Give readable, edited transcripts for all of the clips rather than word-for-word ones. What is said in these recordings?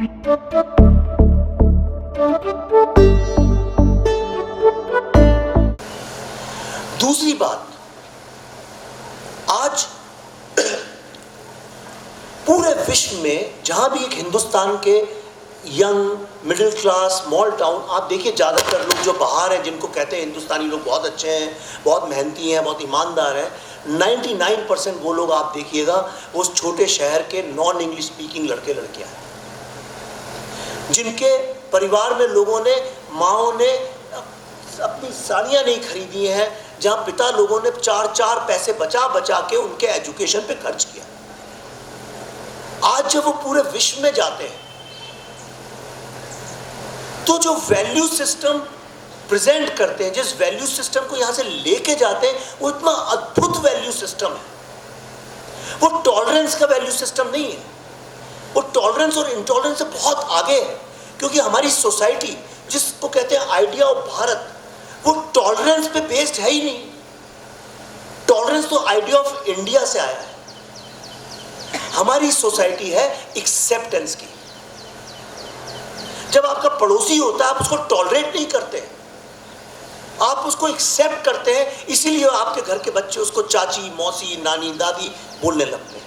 दूसरी बात, आज पूरे विश्व में जहां भी एक हिंदुस्तान के young middle class small town, आप देखिए ज़्यादातर लोग जो बाहर हैं जिनको कहते हैं हिंदुस्तानी लोग बहुत अच्छे हैं, बहुत मेहनती हैं, बहुत ईमानदार हैं, 99% वो लोग आप देखिएगा उस छोटे शहर के नॉन इंग्लिश स्पीकिंग लड़के लड़कियां हैं, जिनके परिवार में लोगों ने, माओ ने अपनी साड़ियाँ नहीं खरीदी हैं, जहाँ पिता लोगों ने चार पैसे बचा बचा के उनके एजुकेशन पे खर्च किया। आज जब वो पूरे विश्व में जाते हैं तो जो वैल्यू सिस्टम प्रेजेंट करते हैं, जिस वैल्यू सिस्टम को यहां से लेके जाते हैं, वो इतना अद्भुत वैल्यू सिस्टम है। वो टॉलरेंस का वैल्यू सिस्टम नहीं है, वो टॉलरेंस और इंटॉलरेंस से बहुत आगे है, क्योंकि हमारी सोसाइटी जिसको कहते हैं आइडिया ऑफ भारत, वो टॉलरेंस पे बेस्ड है ही नहीं। टॉलरेंस तो आइडिया ऑफ इंडिया से आया है। हमारी सोसाइटी है एक्सेप्टेंस की। जब आपका पड़ोसी होता है आप उसको टॉलरेट नहीं करते, आप उसको एक्सेप्ट करते हैं, इसीलिए आपके घर के बच्चे उसको चाची, मौसी, नानी, दादी बोलने लगते हैं।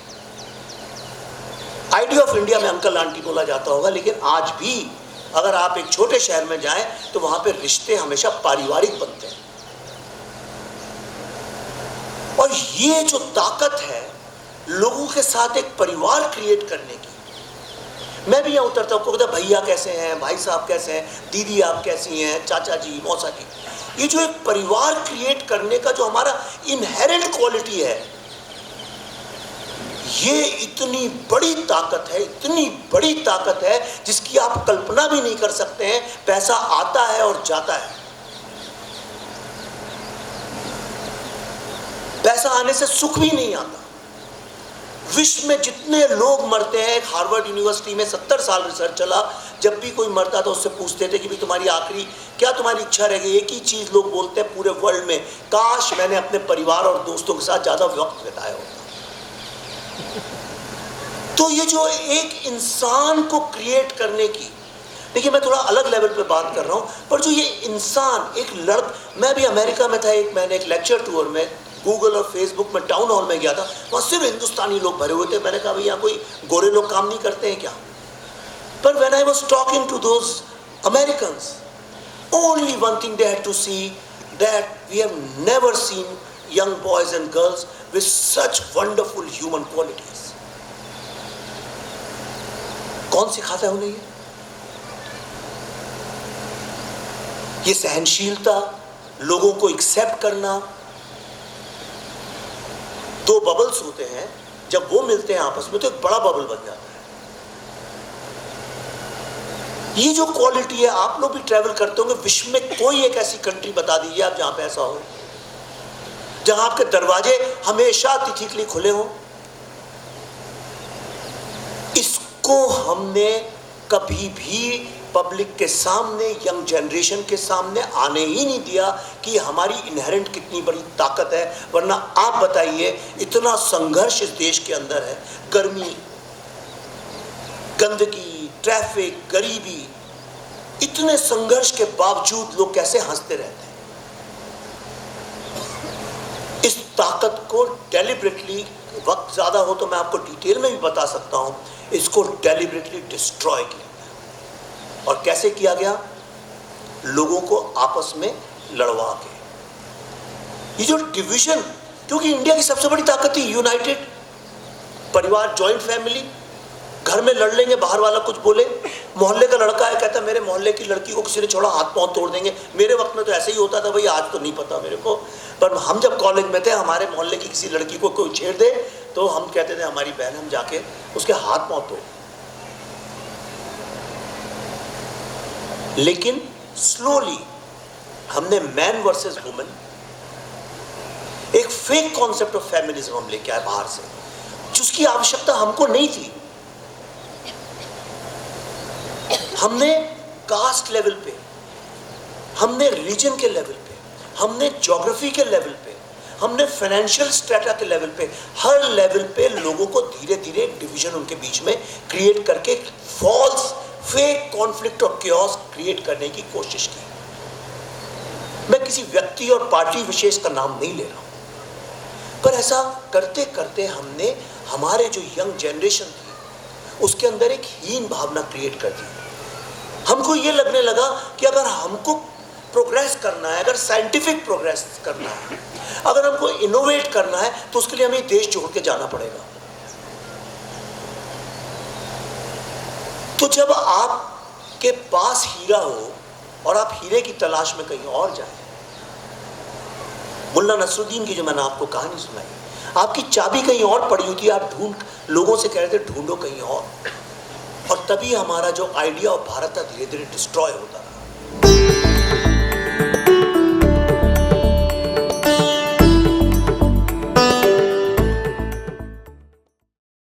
आइडिया ऑफ इंडिया में अंकल आंटी बोला जाता होगा, लेकिन आज भी अगर आप एक छोटे शहर में जाएं तो वहां पे रिश्ते हमेशा पारिवारिक बनते हैं। और ये जो ताकत है लोगों के साथ एक परिवार क्रिएट करने की, मैं भी यहाँ उतरता हूँ, कहता भैया कैसे हैं, भाई साहब कैसे हैं, दीदी आप कैसी हैं, चाचा जी, मौसा जी, ये जो एक परिवार क्रिएट करने का जो हमारा इनहेरेंट क्वालिटी है, ये इतनी बड़ी ताकत है, इतनी बड़ी ताकत है जिसकी आप कल्पना भी नहीं कर सकते हैं। पैसा आता है और जाता है, पैसा आने से सुख भी नहीं आता। विश्व में जितने लोग मरते हैं, हार्वर्ड यूनिवर्सिटी में 70 साल रिसर्च चला, जब भी कोई मरता था उससे पूछते थे कि भाई तुम्हारी आखिरी क्या तुम्हारी इच्छा रह गई। एक ही चीज लोग बोलते हैं पूरे वर्ल्ड में, काश मैंने अपने परिवार और दोस्तों के साथ ज्यादा वक्त बिताया होता। तो ये जो एक इंसान को क्रिएट करने की, देखिए मैं थोड़ा अलग लेवल पे बात कर रहा हूँ, पर जो ये इंसान एक मैं भी अमेरिका में था, मैंने एक लेक्चर टूर में गूगल और फेसबुक में टाउन हॉल में गया था, वहाँ सिर्फ हिंदुस्तानी लोग भरे हुए थे। मैंने कहा भाई यहाँ कोई गोरे लोग काम नहीं करते हैं क्या? पर when I was talking to those Americans, only one thing they had to see, that we have never seen young boys and girls with such wonderful human qualities. कौन सिखाता है उन्हें ये सहनशीलता, लोगों को एक्सेप्ट करना। दो बबल्स होते हैं, जब वो मिलते हैं आपस में तो एक बड़ा बबल बन जाता है। ये जो क्वालिटी है, आप लोग भी ट्रैवल करते होंगे, विश्व में कोई एक ऐसी कंट्री बता दीजिए आप जहां पे ऐसा हो, जहां आपके दरवाजे हमेशा अतिथि के लिए खुले हों। इसको हमने कभी भी पब्लिक के सामने, यंग जनरेशन के सामने आने ही नहीं दिया कि हमारी इनहेरेंट कितनी बड़ी ताकत है। वरना आप बताइए, इतना संघर्ष इस देश के अंदर है, गर्मी, गंदगी, ट्रैफिक, गरीबी, इतने संघर्ष के बावजूद लोग कैसे हंसते रहते हैं। इस ताकत को डेलिबरेटली, वक्त ज़्यादा हो तो मैं आपको डिटेल में भी बता सकता हूँ, इसको डेलिबरेटली डिस्ट्रॉय किया गया। और कैसे किया गया? लोगों को आपस में लड़वा के। ये जो डिवीजन, क्योंकि इंडिया की सबसे बड़ी ताकत थी यूनाइटेड परिवार, जॉइंट फैमिली। घर में लड़ लेंगे, बाहर वाला कुछ बोले, मोहल्ले का लड़का है कहता है मेरे मोहल्ले की लड़की को किसी ने छोड़ा हाथ पांव तोड़ देंगे। मेरे वक्त में तो ऐसे ही होता था, भाई आज तो नहीं पता मेरे को, पर हम जब कॉलेज में थे, हमारे मोहल्ले की किसी लड़की को कोई छेड़ दे तो हम कहते थे हमारी बहन, हम जाके उसके हाथ पांव तोड़। लेकिन स्लोली हमने मैन वर्सेस वुमेन, एक फेक कॉन्सेप्ट ऑफ फेमिनिज्म हम लेके आए बाहर से, जिसकी आवश्यकता हमको नहीं थी। हमने कास्ट लेवल पे, हमने रीजन के लेवल पे, हमने ज्योग्राफी के लेवल पे, हमने फाइनेंशियल स्ट्रेटा के लेवल पे, हर लेवल पे लोगों को धीरे धीरे डिवीजन उनके बीच में क्रिएट करके फॉल्स फेक कॉन्फ्लिक्ट और क्योस क्रिएट करने की कोशिश की। मैं किसी व्यक्ति और पार्टी विशेष का नाम नहीं ले रहा हूं, पर ऐसा करते करते हमने हमारे जो यंग जनरेशन थी उसके अंदर एक हीन भावना क्रिएट कर दी। हमको ये लगने लगा कि अगर हमको प्रोग्रेस करना है, अगर साइंटिफिक प्रोग्रेस करना है, अगर हमको इनोवेट करना है, तो उसके लिए हमें देश छोड़ के जाना पड़ेगा। तो जब आपके पास हीरा हो और आप हीरे की तलाश में कहीं और जाएं, मुल्ला नसरुद्दीन की जो मैंने आपको कहानी सुनाई, आपकी चाबी कहीं और पड़ी हुई थी, आप लोगों से कह रहे थे ढूंढो कहीं और तभी हमारा जो आइडिया ऑफ भारत था धीरे धीरे डिस्ट्रॉय होता।